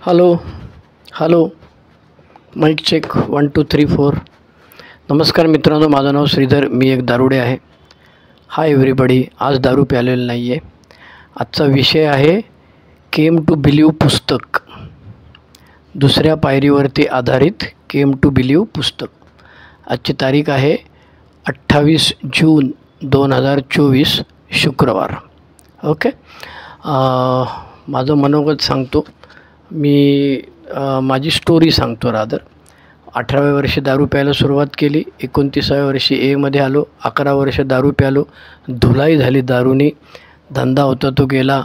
Hello hello mic check 1 2 3 4. नमस्कार मित्रांनो, माझं नाव श्रीधर, मी एक दारुडे आहे. Hi everybody. आज दारू प्यालेलं नाही आहे. आजचा विषय आहे केम टू बिलीव्ह पुस्तक. दुसऱ्या पायरीवरती आधारित केम टू बिलीव्ह पुस्तक. आजची तारीख आहे 28 जून 2024 शुक्रवार. ओके. माझं मनोगत सांगतो. मी माझी स्टोरी सांगतो. रादर 18व्या वर्षी दारू प्यायला सुरुवात केली. 29व्या वर्षी एमध्ये आलो. 11 वर्ष दारू प्यालो. धुलाई झाली दारूनी. धंदा होता तो गेला.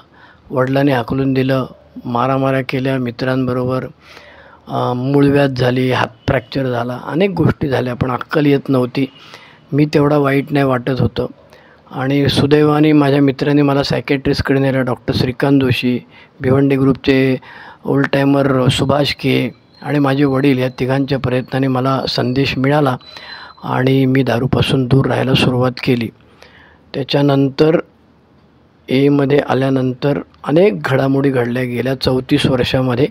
वडिलांनी हाकलून दिलं. मारामाऱ्या केल्या मित्रांबरोबर. मूळव्याध झाली. हात फ्रॅक्चर झाला. अनेक गोष्टी झाल्या, पण अक्कल येत नव्हती. मी तेवढा वाईट नाही वाटत होतं. आणि सुदैवाने माझ्या मित्राने मला सायकॅट्रिस्टकडे नेलं. डॉक्टर श्रीकांत जोशी, भिवंडी ग्रुपचे ओल्ड टायमर सुभाष के आणि माझे वडील, या तिघांच्या प्रयत्नाने मला संदेश मिळाला आणि मी दारूपासून दूर राहायला सुरुवात केली. त्याच्यानंतर एमध्ये आल्यानंतर अनेक घडामोडी घडल्या गेल्या 34 वर्षामध्ये.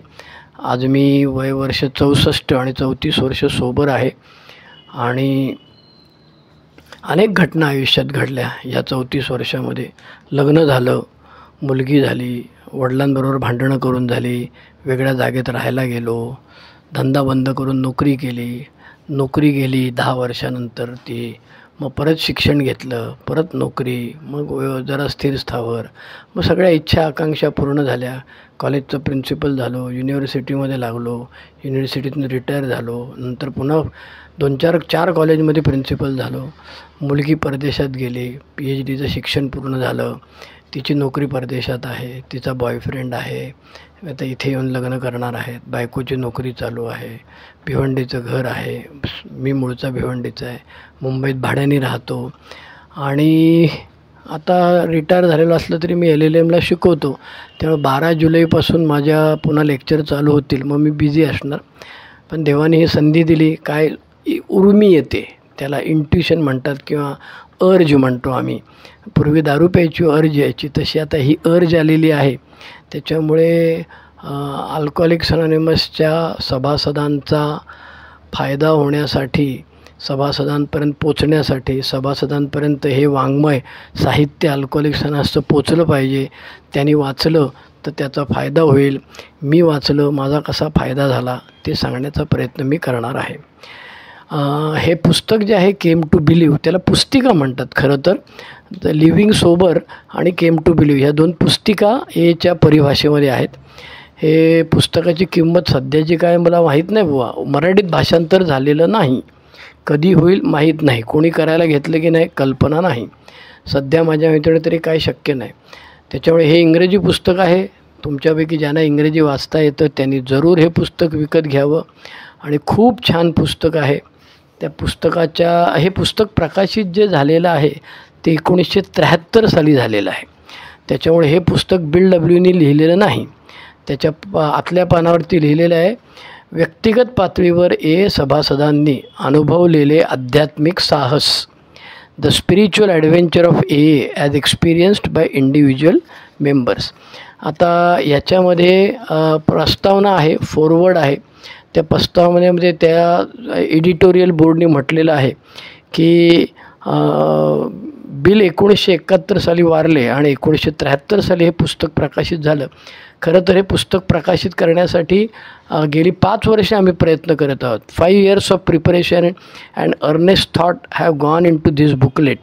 आज मी वर्ष 64 आणि 34 वर्ष सोबर आहे. आणि अनेक घटना आयुष्यात घडल्या या 34 वर्षामध्ये. लग्न झालं, मुलगी झाली, वडिलांबरोबर भांडणं करून झाली, वेगळ्या जागेत राहायला गेलो, धंदा बंद करून नोकरी केली. नोकरी गेली 10 वर्षानंतर ती. मग परत शिक्षण घेतलं, परत नोकरी, मग जरा स्थिर स्थावर. मग सगळ्या इच्छा आकांक्षा पूर्ण झाल्या. कॉलेजचं प्रिन्सिपल झालो, युनिव्हर्सिटीमध्ये लागलो, युनिव्हर्सिटीतून रिटायर झालो. नंतर पुन्हा 2-4 कॉलेजमध्ये प्रिन्सिपल झालो. मुलगी परदेशात गेली, PhDचं शिक्षण पूर्ण झालं. तिची नोकरी परदेशात आहे. तिचा बॉयफ्रेंड आहे. आता इथे येऊन लग्न करणार आहेत. बायकोची नोकरी चालू आहे. भिवंडीचं घर आहे. मी मूळचा भिवंडीचा आहे. मुंबईत भाड्याने राहतो. आणि आता रिटायर झालेलो असलं तरी मी LLMला शिकवतो. त्यामुळे 12 जुलैपासून माझ्या पुन्हा लेक्चर चालू होतील. मग मी बिझी असणार. पण देवाने ही संधी दिली. काय उर्मी येते, त्याला इंट्युशन म्हणतात किंवा अर्ज म्हणतो आम्ही. पूर्वी दारू प्यायची अर्ज यायची, तशी आता ही अर्ज आलेली आहे. त्याच्यामुळे अल्कोहोलिक्स अनॉनिमसच्या सभासदांचा फायदा होण्यासाठी, सभासदांपर्यंत पोचण्यासाठी, सभासदांपर्यंत हे वाङ्मय साहित्य अल्कोहोलिक्स अनॉनिमसचं पोचलं पाहिजे. त्यांनी वाचलं तर त्याचा फायदा होईल. मी वाचलं, माझा कसा फायदा झाला ते सांगण्याचा प्रयत्न मी करणार आहे. हे पुस्तक जे आहे केम टू बिलीव्ह, त्याला पुस्तिका म्हणतात खरं तर. लिव्हिंग सोबर आणि केम टू बिलीव्ह ह्या 2 पुस्तिका याच्या परिभाषेमध्ये आहेत. हे पुस्तकाची किंमत सध्याची काय मला माहीत नाही बुवा. मराठीत भाषांतर झालेलं नाही. कधी होईल माहीत नाही. कोणी करायला घेतलं की नाही कल्पना नाही. सध्या माझ्या मित्राने तरी काय शक्य नाही. त्याच्यामुळे हे इंग्रजी पुस्तक आहे. तुमच्यापैकी ज्यांना इंग्रजी वाचता येतं त्यांनी जरूर हे पुस्तक विकत घ्यावं. आणि खूप छान पुस्तक आहे. त्या हे पुस्तक प्रकाशित जे झालेलं आहे ते 1973 साली झालेलं आहे. त्याच्यामुळे हे पुस्तक बिल डब्ल्यूनी लिहिलेलं नाही. त्याच्या आतल्या पानावरती लिहिलेलं आहे, व्यक्तिगत पातळीवर सभासदांनी अनुभवलेले आध्यात्मिक साहस, the spiritual adventure of as experienced by individual members. आता याच्यामध्ये प्रस्तावना आहे, फॉरवर्ड आहे. त्या प्रस्तावनेमध्ये त्या एडिटोरियल बोर्डने म्हटलेलं आहे की बिल 1971 साली वारले आणि 1973 साली हे पुस्तक प्रकाशित झालं. खरं तर हे पुस्तक प्रकाशित करण्यासाठी गेली 5 वर्षे आम्ही प्रयत्न करत आहोत. 5 years of preparation and earnest thought have gone into this booklet.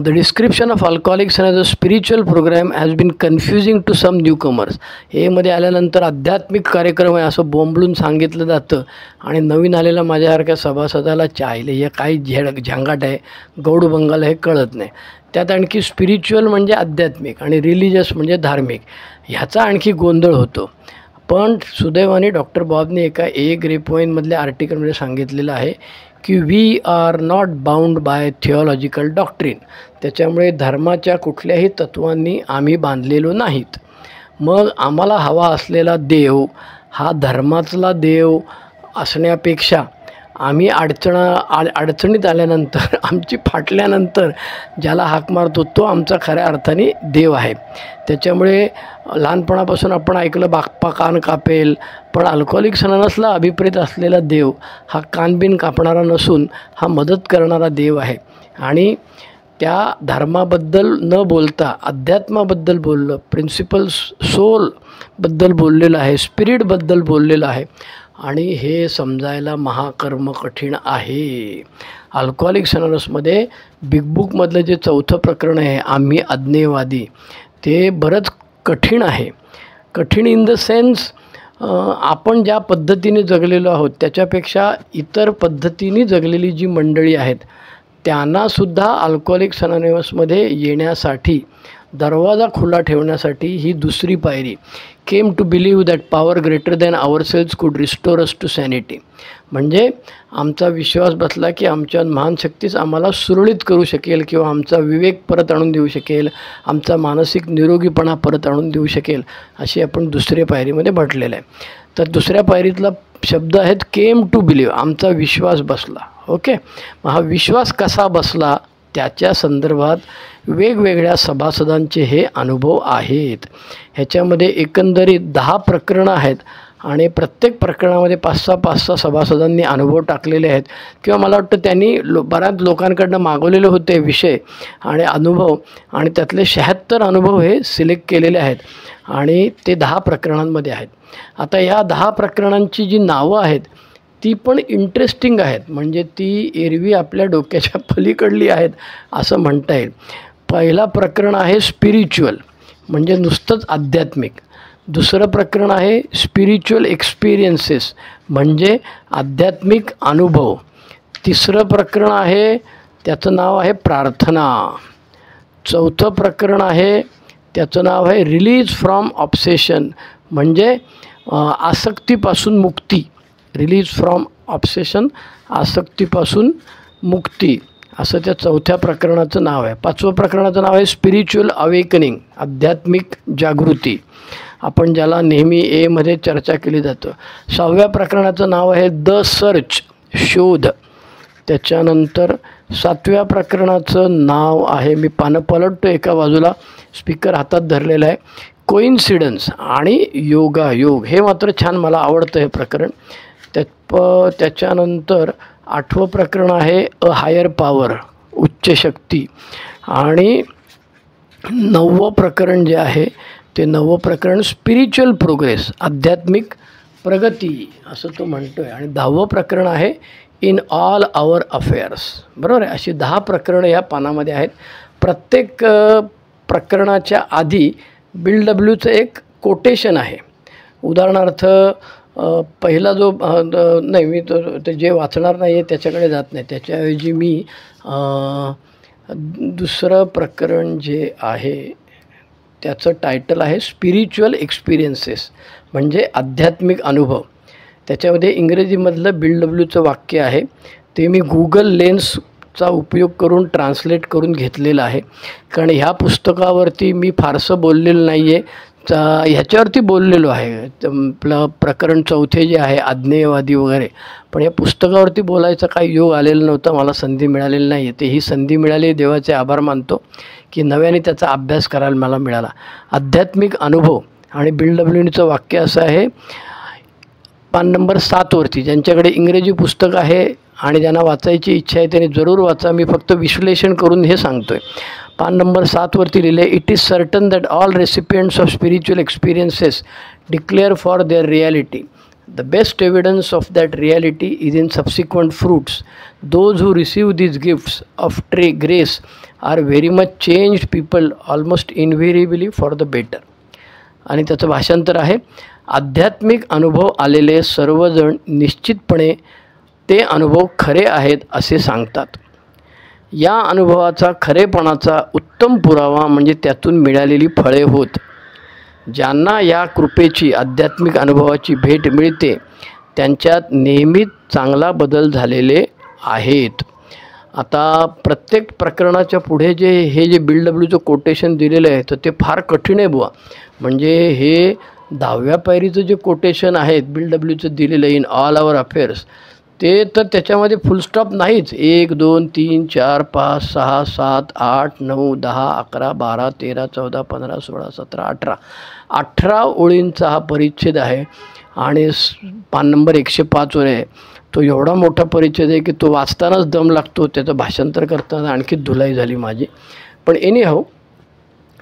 The description of Alcoholics as a spiritual program has been confusing to some newcomers. मध्ये आल्यानंतर आध्यात्मिक कार्यक्रम आहे असं बोंबलून सांगितलं जातं आणि नवीन आलेला माझ्यासारख्या सभासदाला चायले हे काय झंगाट आहे, गौड बंगाल हे कळत नाही. त्यात आणखी स्पिरिच्युअल म्हणजे आध्यात्मिक आणि रिलिजियस म्हणजे धार्मिक, ह्याचा आणखी गोंधळ होतो. पण सुदैवाने डॉक्टर बॉबने एका ग्रेपवाईनमधल्या आर्टिकलमध्ये सांगितलेलं आहे की we are not bound by theological doctrine. त्याच्यामुळे धर्माच्या कुठल्याही तत्वांनी आम्ही बांधलेलो नाहीत. मग आम्हाला हवा असलेला देव हा धर्मातला देव असण्यापेक्षा आम्ही अडचणीत आल्यानंतर आमची फाटल्यानंतर ज्याला हाक मारतो तो आमचा खऱ्या अर्थाने देव आहे. त्याच्यामुळे लहानपणापासून आपण ऐकलं बाप्पा कान कापेल, पण अल्कोहोलिक्स अनोनिमसला अभिप्रेत असलेला देव हा कानबिन कापणारा नसून हा मदत करणारा देव आहे. आणि त्या धर्माबद्दल न बोलता अध्यात्माबद्दल बोललं, प्रिन्सिपल्स सोलबद्दल बोललेलं आहे, स्पिरिटबद्दल बोललेलं आहे. आणि हे समजायला महाकर्म कठीण आहे. अल्कोहोलिक्स अनोनिमसमध्ये बिग बुकमधलं जे 4थं प्रकरण आहे आम्ही अज्ञेयवादी, ते बरंच कठीण आहे. कठीण इन द सेन्स आपण ज्या पद्धतीने जगलेलो आहोत त्याच्यापेक्षा इतर पद्धतीने जगलेली जी मंडळी आहेत त्यांनासुद्धा अल्कोहोलिक्स अनोनिमसमध्ये येण्यासाठी दरवाजा खुला ठेवण्यासाठी ही दुसरी पायरी. Came to believe that power greater than ourselves could restore us to sanity. म्हणजे आमचा विश्वास बसला की आमच्या महान शक्तीच आम्हाला सुरळीत करू शकेल किंवा आमचा विवेक परत आणून देऊ शकेल, आमचा मानसिक निरोगीपणा परत आणून देऊ शकेल, अशी आपण दुसऱ्या पायरीमध्ये म्हटलेलं आहे. तर दुसऱ्या पायरीतला शब्द आहेत केम टू बिलीव्ह, आमचा विश्वास बसला. ओके, मग हा विश्वास कसा बसला त्याच्या संदर्भात वेगवेगळ्या सभासदांचे हे अनुभव आहेत. ह्याच्यामध्ये एकंदरीत 10 प्रकरणं आहेत आणि प्रत्येक प्रकरणामध्ये 5-6 सभासदांनी अनुभव टाकलेले आहेत किंवा मला वाटतं त्यांनी बऱ्याच लोकांकडनं मागवलेले होते विषय आणि अनुभव, आणि त्यातले 76 अनुभव हे सिलेक्ट केलेले आहेत आणि ते 10 प्रकरणांमध्ये आहेत. आता या 10 प्रकरणांची जी नावं आहेत ती पण इंटरेस्टिंग आहेत, म्हणजे ती एरवी आपल्या डोक्याच्या पलीकडली आहेत असं म्हणता येईल. पहिला प्रकरण आहे स्पिरिच्युअल, म्हणजे नुसतंच आध्यात्मिक. दुसरं प्रकरण आहे स्पिरिच्युअल एक्सपिरियन्सेस, म्हणजे आध्यात्मिक अनुभव. तिसरं प्रकरण आहे त्याचं नाव आहे प्रार्थना. चौथं प्रकरण आहे त्याचं नाव आहे रिलीज फ्रॉम ऑब्सेशन, म्हणजे आसक्तीपासून मुक्ती. रिलीज फ्रॉम ऑब्सेशन, आसक्तीपासून मुक्ती, असं त्या चौथ्या प्रकरणाचं नाव आहे. 5वं प्रकरणाचं नाव आहे स्पिरिच्युअल अवेकनिंग, आध्यात्मिक जागृती, आपण ज्याला नेहमी एमध्ये चर्चा केली जातं. 6व्या प्रकरणाचं नाव आहे द सर्च, शोध. त्याच्यानंतर 7व्या प्रकरणाचं नाव आहे, मी पानं पलटतो एका बाजूला, स्पीकर हातात धरलेला आहे, कोइन्सिडन्स आणि योगायोग. हे मात्र छान मला आवडतं हे प्रकरण. त्याच्यानंतर 8वं प्रकरण आहे अ हायर पॉवर, उच्च शक्ती. आणि 9वं प्रकरण जे आहे ते 9वं प्रकरण स्पिरिच्युअल प्रोग्रेस, आध्यात्मिक प्रगती असं तो म्हणतो आहे. आणि 10वं प्रकरण आहे इन ऑल आवर अफेअर्स. बरोबर आहे, अशी 10 प्रकरणं या पानामध्ये आहेत. प्रत्येक प्रकरणाच्या आधी बिल डब्ल्यूचं एक कोटेशन आहे. उदाहरणार्थ पहिला जो नाही, मी ते जे वाचणार नाही आहे त्याच्याकडे जात नाही, त्याच्याऐवजी मी दुसरं प्रकरण जे आहे त्याचं टायटल आहे स्पिरिच्युअल एक्सपिरियन्सेस, म्हणजे आध्यात्मिक अनुभव. त्याच्यामध्ये इंग्रजीमधलं बिल डब्ल्यूचं वाक्य आहे ते मी गुगल लेन्सचा उपयोग करून ट्रान्सलेट करून घेतलेलं आहे, कारण ह्या पुस्तकावरती मी फारसं बोललेलं नाही आहे. ह्याच्यावरती बोललेलो आहे आपलं प्रकरण 4 जे आहे अज्ञेयवादी वगैरे, पण या पुस्तकावरती बोलायचा काही योग आलेला नव्हता, मला संधी मिळालेली नाही आहे. ते ही संधी मिळाली, देवाचे आभार मानतो की नव्याने त्याचा अभ्यास करायला मला मिळाला. आध्यात्मिक अनुभव. आणि बिल डब्ल्यूचं वाक्य असं आहे पान नंबर 7वरती, ज्यांच्याकडे इंग्रजी पुस्तक आहे आणि ज्यांना वाचायची इच्छा आहे त्यांनी जरूर वाचा, मी फक्त विश्लेषण करून हे सांगतो आहे. पान नंबर 7वरती लिहिले, it is certain that all recipients of spiritual experiences declare for their reality. The best evidence of that reality is in subsequent fruits. Those who receive these gifts of grace are very much changed people, almost invariably for the better. आणि त्याचं भाषांतर आहे, आध्यात्मिक अनुभव आलेले सर्वजण निश्चितपणे ते अनुभव खरे आहेत असे सांगतात. या अनुभवाचा खरेपणाचा उत्तम पुरावा म्हणजे त्यातून मिळालेली फळे होत. ज्यांना या कृपेची, आध्यात्मिक अनुभवाची भेट मिळते त्यांच्यात नेहमीच चांगला बदल झालेले आहेत. आता प्रत्येक प्रकरणाच्या पुढे जे बिल डब्ल्यूचं कोटेशन दिलेलं आहे तर ते फार कठीण आहे बुवा. म्हणजे हे 10व्या पायरीचं जे कोटेशन आहे बिल डब्ल्यूचं दिलेलं इन ऑल आवर अफेअर्स, ते तर त्याच्यामध्ये फुलस्टॉप नाहीच. 1 2 3 4 5 6 7 8 9 10 11 12 13 14 15 16 17 18 ओळींचा हा परिच्छेद आहे आणि पान नंबर 105 वर आहे. तो एवढा मोठा परिच्छेद आहे की तो वाचतानाच दम लागतो. त्याचं भाषांतर करताना आणखी धुलाई झाली माझी. पण एनीहाऊ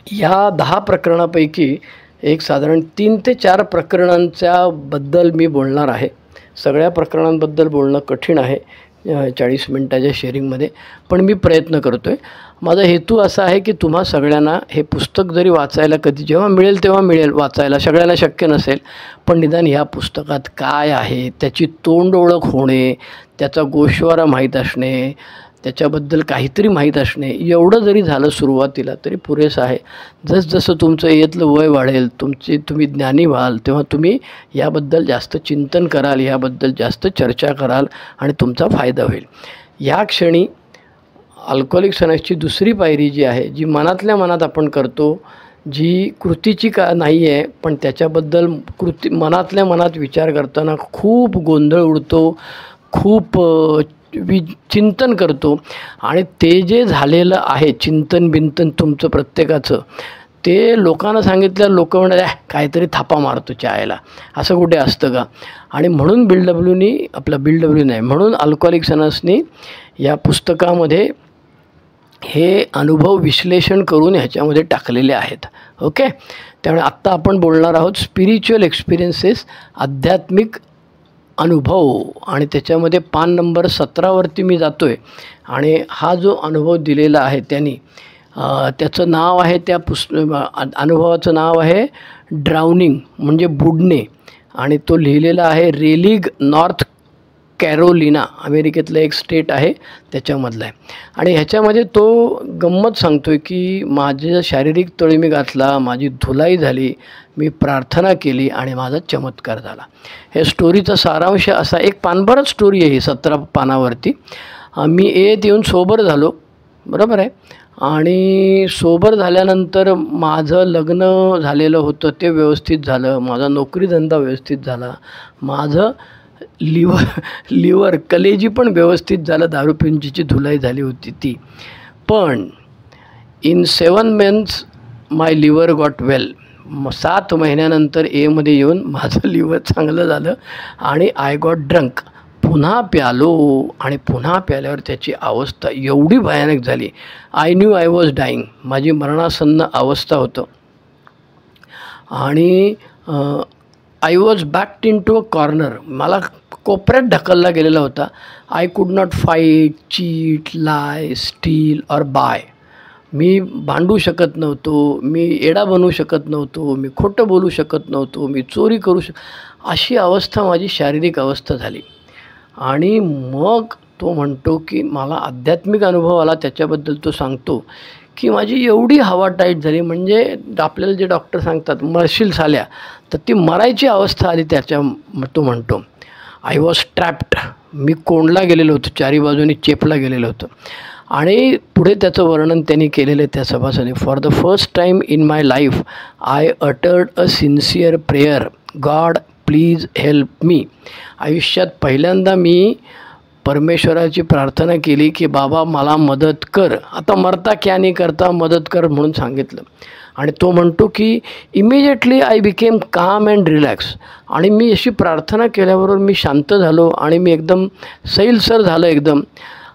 या 10 प्रकरणापैकी एक साधारण 3 ते 4 प्रकरणांच्या बद्दल मी बोलणार आहे. सगळ्या प्रकरणांबद्दल बोलणं कठीण आहे 40 मिनटाच्या शेअरिंगमध्ये, पण मी प्रयत्न करतो आहे. माझा हेतू असा आहे की तुम्हा सगळ्यांना हे पुस्तक जरी वाचायला कधी जेव्हा मिळेल तेव्हा मिळेल वाचायला, सगळ्यांना शक्य नसेल, पण निदान ह्या पुस्तकात काय आहे त्याची तोंड ओळख होणे, त्याचा गोषवारा माहीत असणे, त्याच्याबद्दल काहीतरी माहीत असणे, एवढं जरी झालं सुरुवातीला तरी पुरेसं आहे. जसजसं तुमचं यातलं वय वाढेल, तुम्ही ज्ञानी व्हाल, तेव्हा तुम्ही याबद्दल जास्त चिंतन कराल, याबद्दल जास्त चर्चा कराल आणि तुमचा फायदा होईल. या क्षणी अल्कोहोलिक्स अनॉनिमसची दुसरी पायरी जी आहे, जी मनातल्या मनात आपण करतो, जी कृतीची का नाही आहे, पण त्याच्याबद्दल मनातल्या मनात विचार करताना खूप गोंधळ उडतो, खूप चिंतन करतो आणि ते जे झालेलं आहे चिंतन बिंतन तुमचं प्रत्येकाचं, ते लोकांना सांगितलं लोक म्हणतात काहीतरी थापा मारतो चायला, असं कुठे असतं का. आणि म्हणून म्हणून अल्कोहोलिक्स अनॉनिमसनी या पुस्तकामध्ये हे अनुभव विश्लेषण करून ह्याच्यामध्ये टाकलेले आहेत. ओके, त्यामुळे आत्ता आपण बोलणार आहोत स्पिरिच्युअल एक्सपिरियन्सेस, आध्यात्मिक अनुभव. आणि त्याच्यामध्ये पान नंबर 17 वरती मी जातो आहे आणि हा जो अनुभव दिलेला आहे त्यांनी, त्याचं नाव आहे, त्या अनुभवाचं नाव आहे ड्राउनिंग म्हणजे बुडणे, आणि तो लिहिलेला आहे रेलिग, नॉर्थ कॅरोलिना, अमेरिकेतलं एक स्टेट आहे त्याच्यामधला आहे. आणि ह्याच्यामध्ये तो गंमत सांगतो आहे की माझं शारीरिक तळी मी घातला, माझी धुलाई झाली, मी प्रार्थना केली आणि माझा चमत्कार झाला. हे स्टोरीचा सारांश असा, एक पानभरच स्टोरी आहे ही 17 पानावरती. मी येऊन सोबर झालो, बरोबर आहे, आणि सोबर झाल्यानंतर माझं लग्न झालेलं होतं ते व्यवस्थित झालं, माझा नोकरीधंदा व्यवस्थित झाला, माझं लिव्हर कलेजी पण व्यवस्थित झालं, दारू पिऊनची धुलाई झाली होती ती. पण in 7 months my liver got well. 7 महिन्यानंतर एमध्ये येऊन माझं लिव्हर चांगलं झालं आणि आय गॉट ड्रंक. पुन्हा प्यालो आणि पुन्हा प्याल्यावर त्याची अवस्था एवढी भयानक झाली, I knew I was dying, माझी मरणासन्न अवस्था होतं. आणि I was backed into a corner, मला कोपऱ्यात ढकलला गेलेला होता. I could not fight, cheat, lie, steal or buy. मी भांडू शकत नव्हतो, मी एडा बनवू शकत नव्हतो, मी खोटं बोलू शकत नव्हतो, मी चोरी करू अशी अवस्था माझी शारीरिक अवस्था झाली. आणि मग तो म्हणतो की मला आध्यात्मिक अनुभव आला. त्याच्याबद्दल तो सांगतो की माझी एवढी हवा टाईट झाली, म्हणजे आपल्याला जे डॉक्टर सांगतात मरशील साल्या, तर ती मरायची अवस्था आली. तो म्हणतो आय वॉज ट्रॅप्ड, मी कोंडला गेलेलो होतो, चारी बाजूनी चेपला गेलेलो होतो. आणि पुढे त्याचं वर्णन त्यांनी केलेलं आहे त्या सभासदांनी. For the first time in my life I uttered a sincere prayer, God please help me. आयुष्यात पहिल्यांदा मी परमेश्वराची प्रार्थना केली की बाबा मला मदत कर, आता मरता क्या नाही करता मदत कर म्हणून सांगितलं. आणि तो म्हणतो की इमिजिएटली आय बिकेम काम अँड रिलॅक्स. आणि मी अशी प्रार्थना केल्याबरोबर मी शांत झालो आणि मी एकदम सैलसर झालं एकदम.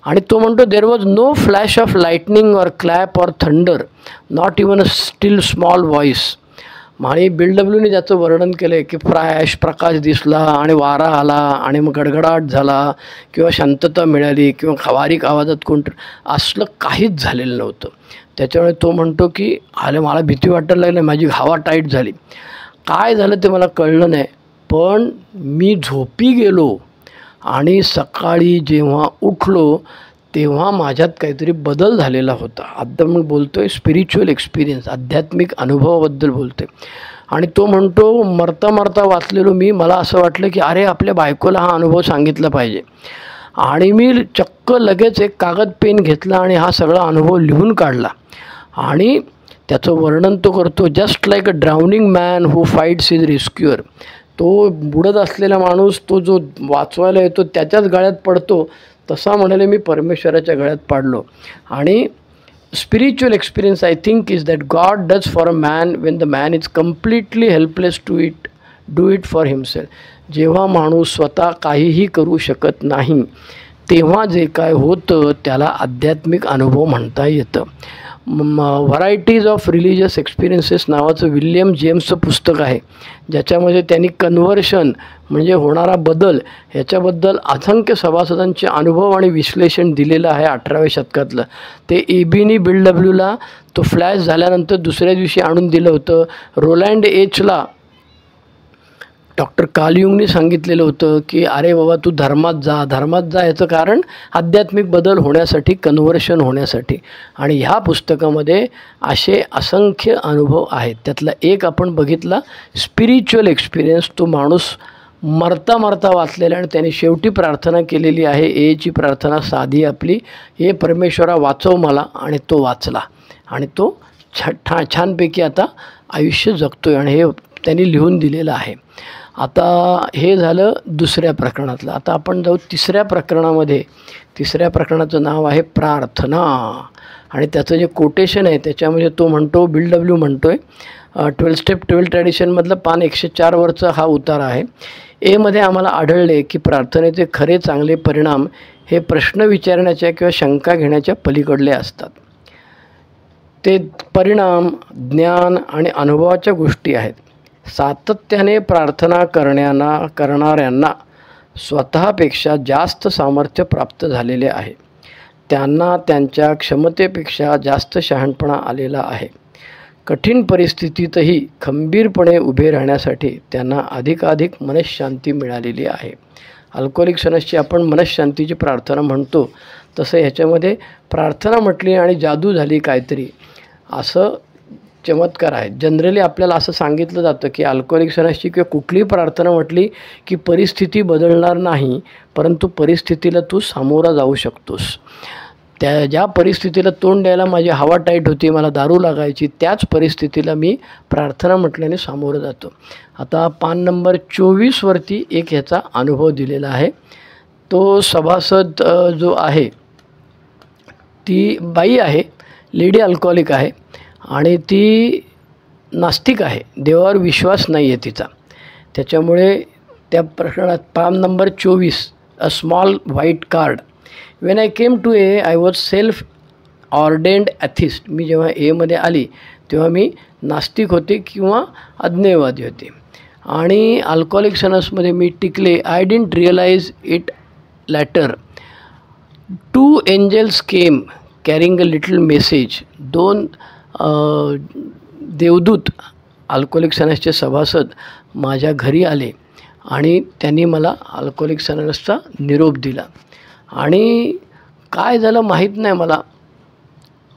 आणि तो म्हणतो there was no flash of lightning or clap or thunder, not even a still small voice. आणि बिलडब्ल्यूने ज्याचं वर्णन केलं आहे की प्रकाश दिसला आणि वारा आला आणि मग गडगडाट झाला किंवा शांतता मिळाली किंवा बारीक आवाजात कोणतं, असलं काहीच झालेलं नव्हतं. त्याच्यामुळे तो म्हणतो की मला भीती वाटायला लागली, माझी हवा टाईट झाली. काय झालं ते मला कळलं नाही, पण मी झोपी गेलो आणि सकाळी जेव्हा उठलो तेव्हा माझ्यात काहीतरी बदल झालेला होता. आता मग बोलतो आहे स्पिरिच्युअल एक्सपिरियन्स, आध्यात्मिक अनुभवाबद्दल बोलतो आहे. आणि तो म्हणतो मरता मरता वाचलेलो मला असं वाटलं की अरे आपल्या बायकोला हा अनुभव सांगितला पाहिजे. आणि मी चक्क लगेच एक कागद पेन घेतला आणि हा सगळा अनुभव लिहून काढला. आणि त्याचं वर्णन तो करतो, just like a drowning man who fights his rescuer, तो बुडत असलेला माणूस तो जो वाचवायला येतो त्याच्याच गळ्यात पडतो, तसा म्हणाले मी परमेश्वराच्या गळ्यात पाडलो. आणि spiritual experience I think is that God does for a man when the man is completely helpless to do it for himself. जेव्हा माणूस स्वतः काहीही करू शकत नाही तेव्हा जे काय होतं त्याला आध्यात्मिक अनुभव म्हणता येतं. व्हरायटीज ऑफ रिलिजियस एक्सपिरियन्सेस नावाचं विल्यम जेम्सचं पुस्तक आहे, ज्याच्यामध्ये त्यांनी कन्व्हर्शन म्हणजे होणारा बदल ह्याच्याबद्दल असंख्य सभासदांचे अनुभव आणि विश्लेषण दिलेलं आहे 18व्या शतकातलं. ते एबीनी बिल डब्ल्यूला तो फ्लॅश झाल्यानंतर दुसऱ्या दिवशी आणून दिलं होतं. रोलँड एचला डॉक्टर कार्ल युंगनी सांगितलेलं होतं की अरे बाबा तू धर्मात जा याचं कारण आध्यात्मिक बदल होण्यासाठी, कन्व्हर्शन होण्यासाठी. आणि ह्या पुस्तकामध्ये असे असंख्य अनुभव आहेत. त्यातला एक आपण बघितला स्पिरिच्युअल एक्सपिरियन्स. तो माणूस मरता मरता वाचलेला आणि त्याने शेवटी प्रार्थना केलेली आहे, एची प्रार्थना साधी आपली, हे परमेश्वरा वाचव मला, आणि तो वाचला आणि तो छानपैकी आता आयुष्य जगतोय आणि हे त्यांनी लिहून दिलेलं आहे. आता हे झालं दुसऱ्या प्रकरणातलं. आता आपण जाऊ तिसऱ्या प्रकरणामध्ये. तिसऱ्या प्रकरणाचं नाव आहे प्रार्थना, आणि त्याचं जे कोटेशन आहे त्याच्यामध्ये तो म्हणतो, बिल डब्ल्यू म्हणतो आहे 12 स्टेप 12 ट्रॅडिशनमधलं पान 104 वरचा हा उतार आहे. एमध्ये आम्हाला आढळले की प्रार्थनेचे खरे चांगले परिणाम हे प्रश्न विचारण्याच्या किंवा शंका घेण्याच्या पलीकडले असतात. ते परिणाम ज्ञान आणि अनुभवाच्या गोष्टी आहेत. सातत्याने प्रार्थना करणाऱ्यांना स्वतःपेक्षा जास्त सामर्थ्य प्राप्त झालेले आहे. त्यांना त्यांच्या क्षमतेपेक्षा जास्त शहाणपणा आलेला आहे. कठीण परिस्थितीतही खंबीरपणे उभे राहण्यासाठी त्यांना अधिकाधिक मनःशांती मिळालेली आहे. अल्कोहोलिक्स अनोनिमसची आपण मनःशांतीची प्रार्थना म्हणतो, तसं ह्याच्यामध्ये प्रार्थना म्हटली आणि जादू झाली काहीतरी, असं चमत्कार आहे. जनरली आपल्याला असं सांगितलं जातं की अल्कोहोलिक्स अनोनिमसची किंवा कुठलीही प्रार्थना म्हटली की परिस्थिती बदलणार नाही, परंतु परिस्थितीला तू सामोरा जाऊ शकतोस. ज्या परिस्थितीला तोंड द्यायला माझी हवा टाईट होती, मला दारू लागायची, त्याच परिस्थितीला मी प्रार्थना म्हटल्याने सामोरं जातो. आता पान नंबर 24 वरती एक ह्याचा अनुभव दिलेला आहे. तो सभासद जो आहे ती बाई आहे, लेडी अल्कोहोलिक आहे आणि ती नास्तिक आहे, देवावर विश्वास नाही आहे तिचा. त्याच्यामुळे त्या प्रकरणात पान number 24 a small white card. When I came to A I was self ordained atheist. मी जेव्हा एमध्ये आली तेव्हा मी नास्तिक होते किंवा अज्ञेयवादी होते, आणि अल्कोहोलिक्स अनोनिमसमध्ये मी टिकले. I didn't realise it later. 2 angels came carrying a little message. 2 देवदूत अल्कोहोलिक्स अनोनिमसचे सभासद माझ्या घरी आले आणि त्यांनी मला अल्कोहोलिक्स अनोनिमसचा निरोप दिला. आणि काय झालं माहीत नाही मला.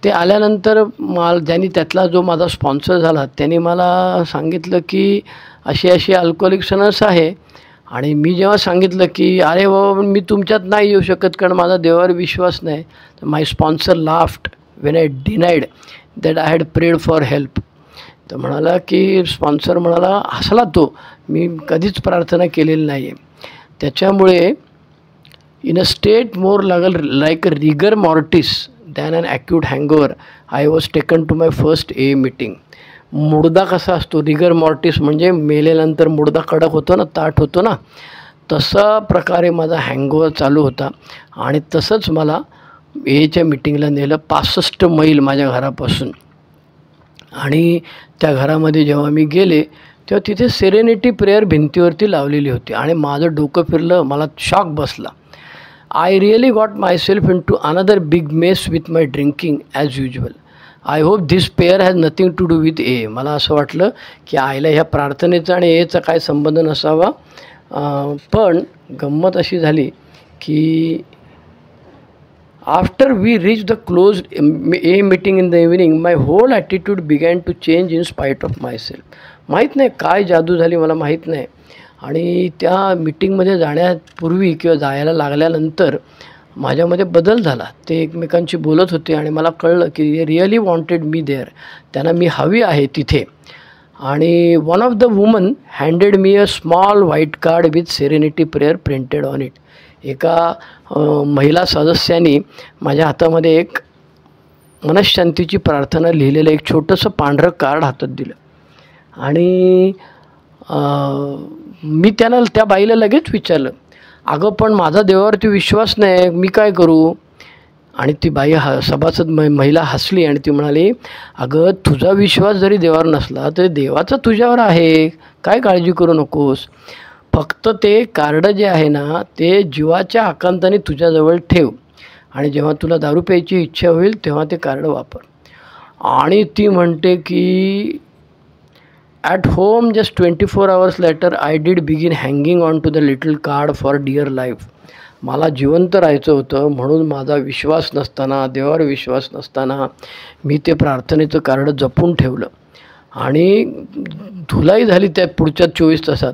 ते आल्यानंतर ज्यांनी त्यातला जो माझा स्पॉन्सर झाला त्यांनी मला सांगितलं की अशी अशी अल्कोहोलिक्स अनोनिमस आहे. आणि मी जेव्हा सांगितलं की अरे बाबा मी तुमच्यात नाही येऊ शकत कारण माझा देवावर विश्वास नाही, तर my sponsor laughed when I denied that I had prayed for help. तर म्हणाला की स्पॉन्सर म्हणाला, हसला तो, मी कधीच प्रार्थना केलेली नाही आहे. त्याच्यामुळे in a state more like a rigor mortis than an acute hangover, I was taken to my first AA meeting. मुडदा कसा असतो, रिगर मॉर्टिस म्हणजे मेल्यानंतर मुडदा कडक होतो ना, ताट होतो ना, तसा प्रकारे माझा हँगओव्हर चालू होता. आणि तसंच मला एच्या मीटिंगला नेलं 65 मैल माझ्या घरापासून. आणि त्या घरामध्ये जेव्हा मी गेले तेव्हा तिथे सेरेनिटी प्रेयर भिंतीवरती लावलेली होती आणि माझं डोकं फिरलं, मला शॉक बसला. I really got myself into another big mess with my drinking as usual. I hope this prayer has nothing to do with AA. मला असं वाटलं की आईला ह्या प्रार्थनेचा आणि एचा काय संबंध नसावा. पण गंमत अशी झाली की after we reach the close AA meeting in the evening my whole attitude began to change in spite of myself. माहीत नाही काय जादू झाली, मला माहीत नाही. आणि त्या मीटिंगमध्ये जाण्यापूर्वी किंवा जायला लागल्यानंतर माझ्यामध्ये बदल झाला. ते एकमेकांशी बोलत होते आणि मला कळलं की रिअली वॉन्टेड मी देअर. त्यांना मी हवी आहे तिथे. आणि one of the woman handed me a small white card with serenity prayer printed on it. एका महिला सदस्याने माझ्या हातामध्ये एक मनःशांतीची प्रार्थना लिहिलेलं एक छोटंसं पांढरं कार्ड हातात दिलं. आणि मी त्या बाईला लगेच विचारलं, अगं पण माझा देवावरती विश्वास नाही, मी काय करू? आणि ती बाई सभासद महिला हसली आणि ती म्हणाली, अगं तुझा विश्वास जरी देवावर नसला तरी देवाचा तुझ्यावर आहे, काय काळजी करू नकोस. फक्त ते कार्ड जे आहे ना ते जीवाच्या आकांताने तुझ्याजवळ ठेव आणि जेव्हा तुला दारू प्यायची इच्छा होईल तेव्हा ते कार्ड वापर. आणि ती म्हणते की at home just 24 hours later I did begin hanging on to the little card for dear life. मला जिवंत राहायचं होतं म्हणून माझा विश्वास नसताना, देवावर विश्वास नसताना मी ते प्रार्थनेचं कार्ड जपून ठेवलं. आणि धुलाई झाली त्या पुढच्या 24 तासात.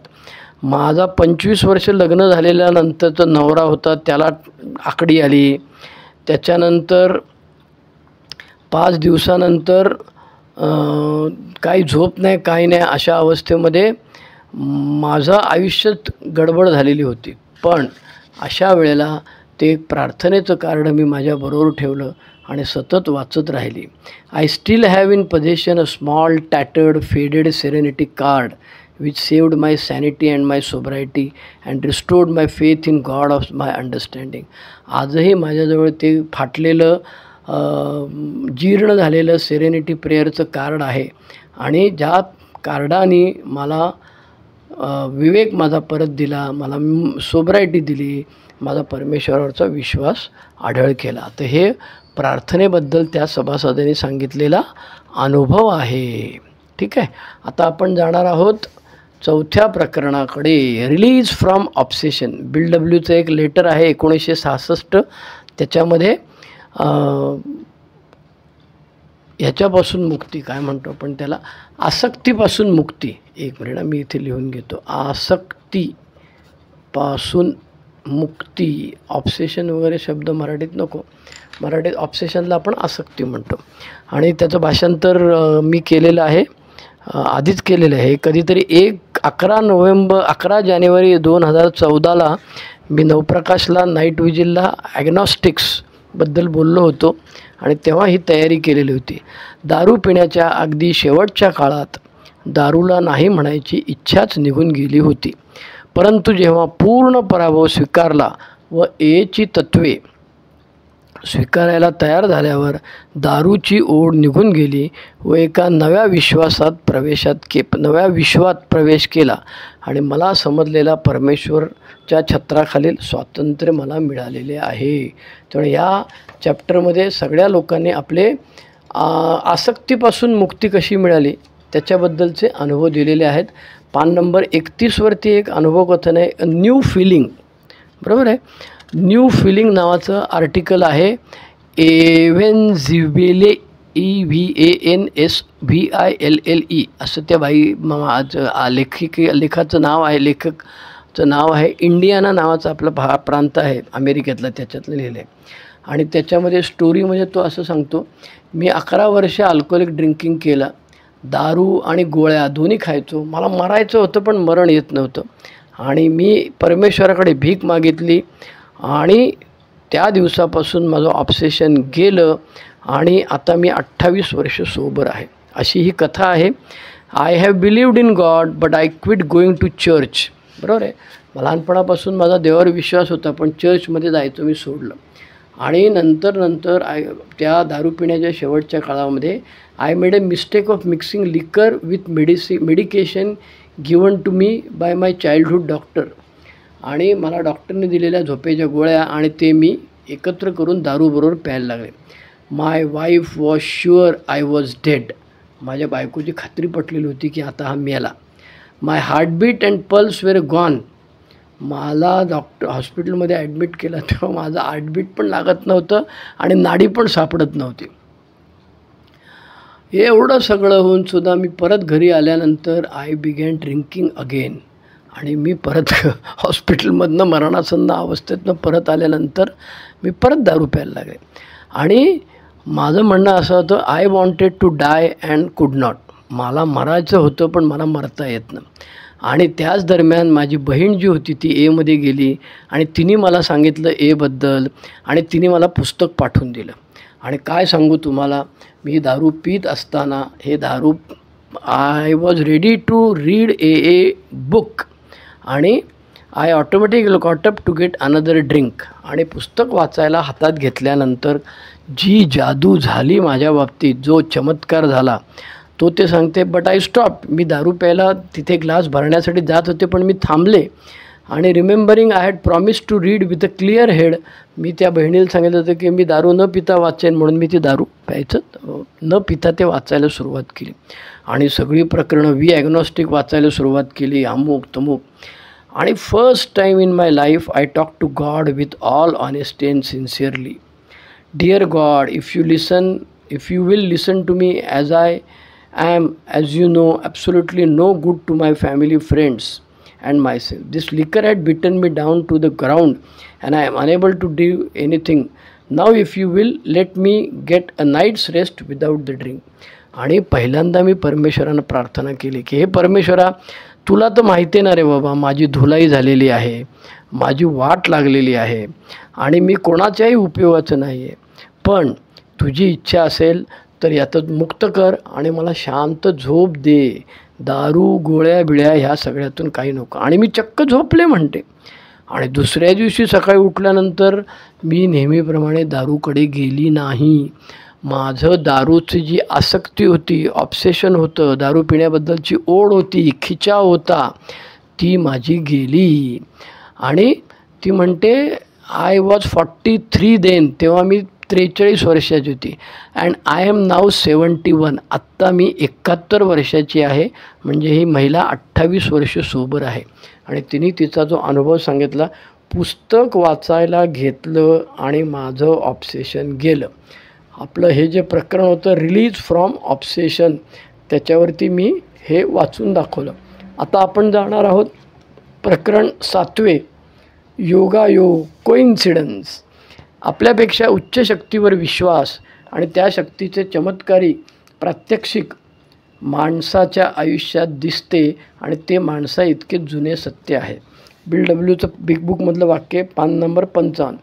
माझा 25 वर्ष लग्न झालेल्यानंतरचा नवरा होता, त्याला आकडी आली. त्याच्यानंतर 5 दिवसानंतर काही झोप नाही, काही नाही, अशा अवस्थेमध्ये माझं आयुष्यात गडबड झालेली होती. पण अशा वेळेला ते प्रार्थनेचं कार्ड मी माझ्याबरोबर ठेवलं आणि सतत वाचत राहिली. I still have in possession a small tattered faded serenity card which saved my sanity and my sobriety and restored my faith in God of my understanding. आजही माझ्याजवळ ते फाटलेलं जीर्ण झालेलं सेरेनिटी प्रेयरचं कार्ड आहे आणि ज्या कार्डाने मला विवेक माझा परत दिला, मला सोब्रायटी दिली, माझा परमेश्वरावरचा विश्वास आढळ केला. तर हे प्रार्थनेबद्दल त्या सभासदांनी सांगितलेला अनुभव आहे. ठीक आहे. आता आपण जाणार आहोत 4थ्या प्रकरणाकडे, रिलीज फ्रॉम ऑब्सेशन. बिल डब्ल्यूचं एक लेटर आहे 1966. त्याच्यामध्ये ह्याच्यापासून मुक्ती, काय म्हणतो आपण त्याला, आसक्तीपासून मुक्ती. एक मिनिट मी इथे लिहून घेतो. आसक्तीपासून मुक्ती. ऑब्सेशन वगैरे शब्द मराठीत नको, मराठीत ऑब्सेशनला आपण आसक्ती म्हणतो. आणि त्याचं भाषांतर मी केलेलं आहे, आधीच केलेलं आहे. कधीतरी 11 जानेवारी 2014ला मी नवप्रकाशला, नाईट विजिलला ॲग्नॉस्टिक्सबद्दल बोललो होतो आणि तेव्हा ही तयारी केलेली होती. दारू पिण्याच्या अगदी शेवटच्या काळात दारूला नाही म्हणायची इच्छाच निघून गेली होती. परंतु जेव्हा पूर्ण पराभव स्वीकारला व एची तत्त्वे स्वीकारायला तयार झाल्यावर दारूची ओढ निघून गेली व एका नव्या विश्वात प्रवेश केला आणि मला समजलेला परमेश्वरच्या छत्राखालील स्वातंत्र्य मला मिळालेले आहे. त्यामुळे या चॅप्टरमध्ये सगळ्या लोकांनी आपले आसक्तीपासून मुक्ती कशी मिळाली त्याच्याबद्दलचे अनुभव दिलेले आहेत. पान नंबर 31वरती एक अनुभव कथन आहे, न्यू फिलिंग. बरोबर आहे. न्यू फिलिंग नावाचं आर्टिकल आहे. एव्हेन्झिव्हेले EVANSVILLE असं त्या लेखाचं नाव आहे. लेखकचं नाव आहे इंडियाना नावाचा आपला प्रांत आहे अमेरिकेतला, त्याच्यातलं लिहिलं आहे. आणि त्याच्यामध्ये स्टोरी म्हणजे तो असं सांगतो, मी 11 वर्ष अल्कोहोलिक ड्रिंकिंग केलं, दारू आणि गोळ्या दोन्ही खायचो. मला मरायचं होतं पण मरण येत नव्हतं आणि मी परमेश्वराकडे भीक मागितली आणि त्या दिवसापासून माझं ऑब्सेशन गेलं आणि आता मी 28 वर्ष सोबर आहे. अशी ही कथा आहे. I have believed in God but I quit going to church. बरोबर आहे. लहानपणापासून माझा देवावर विश्वास होता पण चर्चमध्ये जायचं मी सोडलं. आणि नंतर त्या दारू पिण्याच्या शेवटच्या काळामध्ये I made a mistake of mixing liquor with medication given to me by my childhood doctor. आणि मला डॉक्टरने दिलेल्या झोपेच्या गोळ्या आणि ते मी एकत्र करून दारूबरोबर प्यायला लागले. My wife was sure I was dead. माझ्या बायकोची खात्री पटलेली होती की आता हा मेला. My heartbeat and pulse were gone. मला हॉस्पिटलमध्ये ॲडमिट केलं तेव्हा माझं हार्टबीट पण लागत नव्हतं आणि नाडी पण सापडत नव्हती. एवढं सगळं होऊनसुद्धा मी परत घरी आल्यानंतर आय बिगॅन ड्रिंकिंग अगेन. आणि मी परत हॉस्पिटलमधनं मरणासन्न अवस्थेतनं परत आल्यानंतर मी परत दारू प्यायला लागले. आणि माझं म्हणणं असं होतं, I wanted to die and could not. मला मरायचं होतं पण मला मरता येत नाही. आणि त्याच दरम्यान माझी बहीण जी होती ती एमध्ये गेली आणि तिने मला सांगितलं एबद्दल आणि तिने मला पुस्तक पाठवून दिलं. आणि काय सांगू तुम्हाला, मी दारू पीत असताना हे दारू I was ready to read a book आणि I automatic got up to get another drink. आणि पुस्तक वाचायला हातात घेतल्यानंतर जी जादू झाली माझ्या बाबतीत, जो चमत्कार झाला तो ते सांगते. But I stop. मी दारू प्यायला तिथे ग्लास भरण्यासाठी जात होते पण मी थांबले आणि remembering I had promise to read with a clear head. मी त्या बहिणीला सांगितलं होतं की मी दारू न पिता वाचेन, म्हणून मी ती दारू प्यायचं न पिता ते वाचायला सुरुवात केली. आणि सगळी प्रकरणं वी ॲग्नॉस्टिक वाचायला सुरुवात केली, अमुक तमुक. आणि first time in my life I talk to God with all honesty and sincerely. Dear God, if you will listen to me as I am, as you know, absolutely no good to my family, friends and myself. This liquor had beaten me down to the ground and I am unable to do anything. Now if you will let me get a night's rest without the drink. आणि पहिल्यांदा मी परमेश्वरानं प्रार्थना केली की हे परमेश्वरा, तुला तर माहिती ना रे बाबा, माझी धुलाई झालेली आहे, माझी वाट लागलेली आहे आणि मी कोणाच्याही उपयोगाचं नाही आहे. पण तुझी इच्छा असेल तर यातच मुक्त कर आणि मला शांत झोप दे. दारू गोळ्या बिळ्या ह्या सगळ्यातून काही नको. आणि मी चक्क झोपले म्हणते. आणि दुसऱ्या दिवशी सकाळी उठल्यानंतर मी नेहमीप्रमाणे दारूकडे गेली नाही. माझं दारूची जी आसक्ती होती, ऑब्सेशन होतं, दारू पिण्याबद्दलची ओढ होती, खिचाव होता, ती माझी गेली. आणि ती म्हणते आय वॉज 43 देन, तेव्हा मी 43 वर्षाची होती. अँड आय एम नाव 71. आत्ता मी 71 वर्षाची आहे. म्हणजे ही महिला 28 वर्ष सोबर आहे. आणि तिने तिचा जो अनुभव सांगितला, पुस्तक वाचायला घेतलं आणि माझं ऑब्सेशन गेलं. आपलं हे जे प्रकरण होतं रिलीज फ्रॉम ऑब्सेशन, त्याच्यावरती मी हे वाचून दाखवलं. आता आपण जाणार आहोत प्रकरण 7, योगायोग, कोइन्सिडन्स. आपल्यापेक्षा उच्च शक्तीवर विश्वास आणि त्या शक्तीचे चमत्कारी प्रात्यक्षिक माणसाच्या आयुष्यात दिसते आणि ते माणसा इतके जुने सत्य आहे. बिल डब्ल्यूचं बिग बुकमधलं वाक्य, पान number 55.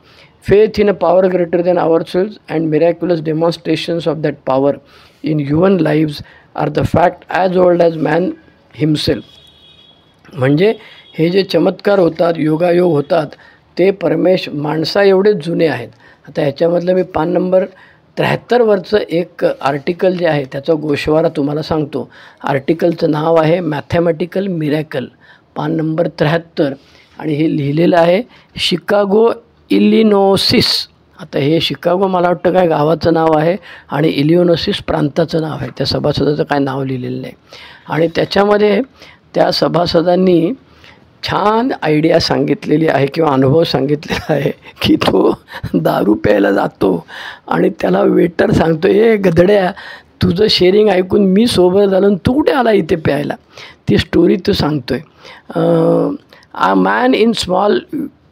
Faith in a power greater than ourselves and miraculous demonstrations of that power in human lives are the fact as old as man himself. म्हणजे हे जे चमत्कार होतात, योगायोग होतात, ते माणसा एवढेच जुने आहेत. आता ह्याच्यामधलं मी पान नंबर 73वरचं एक आर्टिकल जे आहे त्याचा गोषवारा तुम्हाला सांगतो. आर्टिकलचं नाव आहे मॅथमॅटिकल मिरॅकल, पान नंबर 73. आणि हे लिहिलेलं आहे शिकागो, इलिनोसिस. आता हे शिकागो मला वाटतं काय गावाचं नाव आहे आणि इलिनोसिस प्रांताचं नाव आहे. त्या सभासदाचं काय नाव लिहिलेलं नाही. आणि त्याच्यामध्ये त्या सभासदांनी छान आयडिया सांगितलेली आहे किंवा अनुभव सांगितलेला आहे की तो दारू प्यायला जातो आणि त्याला वेटर सांगतो, ए गधड्या, तुझं शेअरिंग ऐकून मी सोबत झालो आणि तू कुठे आला इथे प्यायला. ती स्टोरी तो सांगतो आहे. A man in small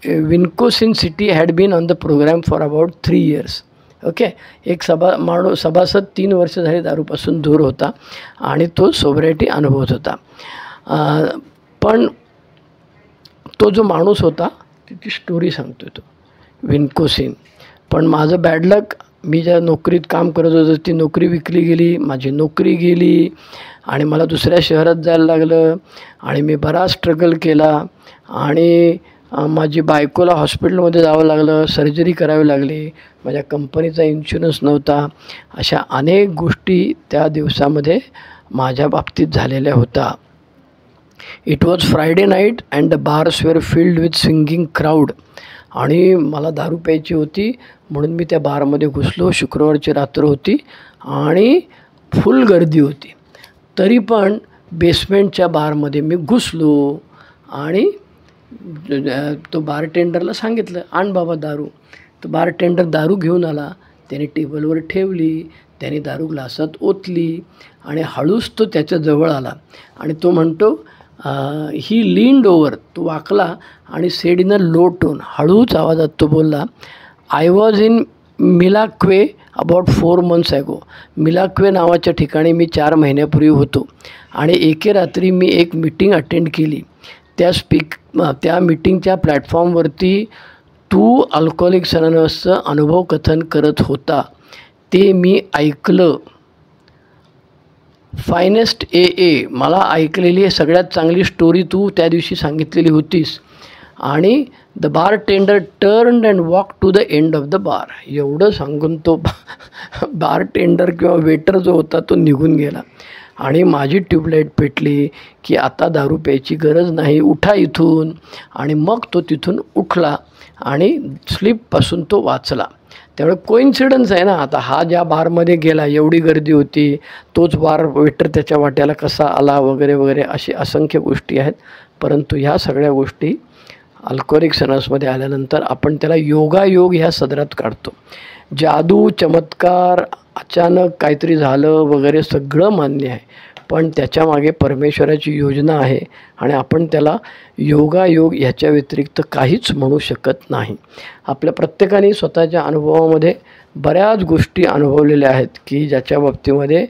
Wisconsin city had been on the program for about 3 years. Okay. एक सभासद 3 वर्ष झाले दारूपासून दूर होता आणि तो सोबरिटी अनुभवत होता. पण तो जो माणूस होता ती स्टोरी सांगतो तो विन्कोसिन. पण माझं बॅड लक, मी ज्या नोकरीत काम करत होतो ती नोकरी विकली गेली, माझी नोकरी गेली आणि मला दुसऱ्या शहरात जायला लागलं आणि मी बराच स्ट्रगल केला आणि माझी बायकोला हॉस्पिटलमध्ये जावं लागलं, सर्जरी करावी लागली, माझ्या कंपनीचा इन्शुरन्स नव्हता. अशा अनेक गोष्टी त्या दिवसामध्ये माझ्या बाबतीत झालेल्या होत्या. It was Friday night and the bars were filled with singing crowd. आणि मला दारू प्यायची होती म्हणून मी त्या बारमध्ये घुसलो. शुक्रवारची रात्र होती आणि फुल गर्दी होती. तरी पण बेसमेंटच्या बारमध्ये मी घुसलो आणि तो बारटेंडरला सांगितलं, आण बाबा दारू. तो बारटेंडर दारू घेऊन आला, त्याने टेबलवर ठेवली, त्याने दारू ग्लासात ओतली आणि हळूच तो त्याच्याजवळ आला आणि तो म्हणतो, ही लीन्ड ओव्हर, तो वाकला आणि said in a low tone, हळूच आवाजात तो बोलला, I was in Milwaukee about 4 months ago. Milwaukee नावाच्या ठिकाणी मी 4 महिन्यापूर्वी होतो आणि एके रात्री मी एक मीटिंग अटेंड केली. त्या मीटिंगच्या प्लॅटफॉर्मवरती तू अल्कोहोलिक्स अनोनिमसचं अनुभव कथन करत होता ते मी ऐकलं. फायनेस्ट ए मला ऐकलेली सगळ्यात चांगली स्टोरी तू त्या दिवशी सांगितलेली होतीस. आणि the bartender turned and walk to the end of the bar. एवढं सांगून तो बार टेंडर किंवा वेटर जो होता तो निघून गेला आणि माझी ट्यूबलाईट पेटली की आता दारू प्यायची गरज नाही, उठा इथून. आणि मग तो तिथून उठला आणि स्लीपपासून तो वाचला. त्यामुळे कोइन्सिडन्स आहे ना. आता हा ज्या बारमध्ये गेला, एवढी गर्दी होती, तोच बार वेटर त्याच्या वाट्याला कसा आला वगैरे वगैरे अशी असंख्य गोष्टी आहेत. परंतु ह्या सगळ्या गोष्टी अल्कोहोलिक्स अनोनिमसमध्ये आल्यानंतर आपण त्याला योगायोग ह्या सदरात काढतो. जादू, चमत्कार, अचानक काहीतरी झालं वगैरे सगळं मान्य आहे, पण त्याच्यामागे परमेश्वराची योजना आहे आणि आपण त्याला योगायोग ह्याच्या व्यतिरिक्त काहीच म्हणू शकत नाही. आपल्या प्रत्येकाने स्वतःच्या अनुभवामध्ये बऱ्याच गोष्टी अनुभवलेल्या आहेत की ज्याच्या बाबतीमध्ये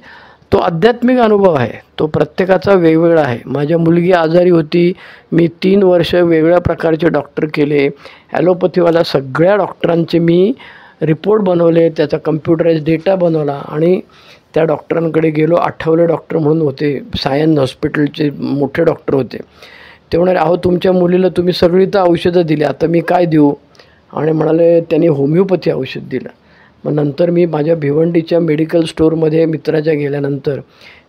तो आध्यात्मिक अनुभव आहे, तो प्रत्येकाचा वेगवेगळा आहे. माझ्या मुलगी आजारी होती, मी 3 वर्ष वेगळ्या प्रकारचे डॉक्टर केले. ॲलोपॅथीवाल्या सगळ्या डॉक्टरांचे मी रिपोर्ट बनवले, त्याचा कम्प्युटराइज डेटा बनवला आणि त्या डॉक्टरांकडे गेलो. आठवले डॉक्टर म्हणून होते, सायन हॉस्पिटलचे मोठे डॉक्टर होते. ते म्हणाले, अहो तुमच्या मुलीला तुम्ही सगळी तर औषधं दिली, आता मी काय देऊ? आणि म्हणाले त्यांनी होमिओपॅथी औषध दिलं. मग नंतर मी माझ्या भिवंडीच्या मेडिकल स्टोअरमध्ये मित्राच्या गेल्यानंतर